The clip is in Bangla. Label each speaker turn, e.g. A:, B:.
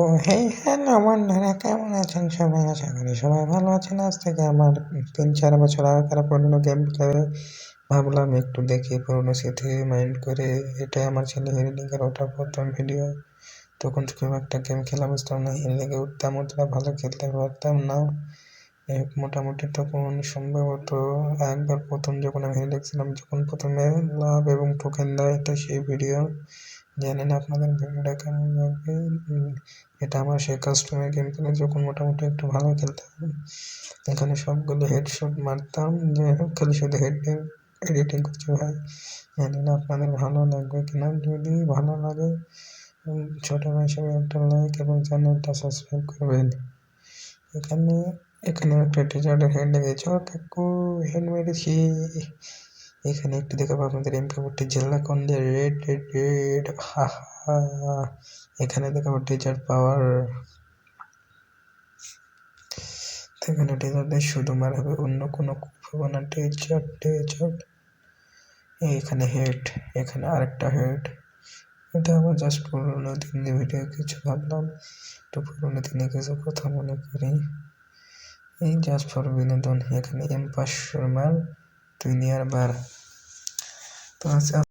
A: ও হেই হ্যালো বন্ধুরা, কেমন আছেন সবাই? আশা করি সবাই ভালো আছেন। আজ থেকে আমার 3-4 বছর আগেকার পুরোনো গেম খেলে ভাবলাম একটু দেখি পুরোনো স্মৃতি মাইন্ড করে। এটা আমার ছেলে হিরলিংয়ের ওটা প্রথম ভিডিও। তখন খুব একটা গেম খেলা বুঝতাম না, হিরলিংয়ে উঠতাম, অতটা ভালো খেলতে পারতাম না। মোটামুটি তখন সম্ভবত একবার প্রথম যখন আমি হেরেছিলাম, যখন প্রথমে লাভ এবং টোকেন দেয়, এটা সেই ভিডিও। জানি না আপনাদের ভিডিওটা কেমন লাগবে। এটা আমার সেই কাস্টমার গেম খেলে যখন মোটামুটি একটু ভালো খেলতাম। এখানে সবগুলো হেডশট মারতাম, যাই হোক খালি শুধু হেড এডিটিং করছি ভাই। জানি না আপনাদের ভালো লাগবে কিনা। যদি ভালো লাগে ছোট ভাই হিসেবে একটা লাইক এবং চ্যানেলটা সাবস্ক্রাইব করবেন। এখানে একটা টিচারের হেড লেগেছে, কাকু হেড মেরেছি। এখানে একটু দেখাবো আপনাদের এমকে জেলা কন্ডে রেড রেড রেড, হা হা। এখানে দেখাবো টিচার পাওয়ার। এখানে টিচারদের শুধু মার হবে, অন্য কোনো হবে না। Teacher teacher. এখানে হেড, এখানে আরেকটা হেড। এটা আমার জাস্ট পুরোনো দিনের ভিডিও, কিছু ভাবলাম একটু পুরোনো দিনে কিছু কথা মনে করি, এই জাস্ট ফর বিনোদন। এখানে M500 মাল দুনিয়ার বার। তো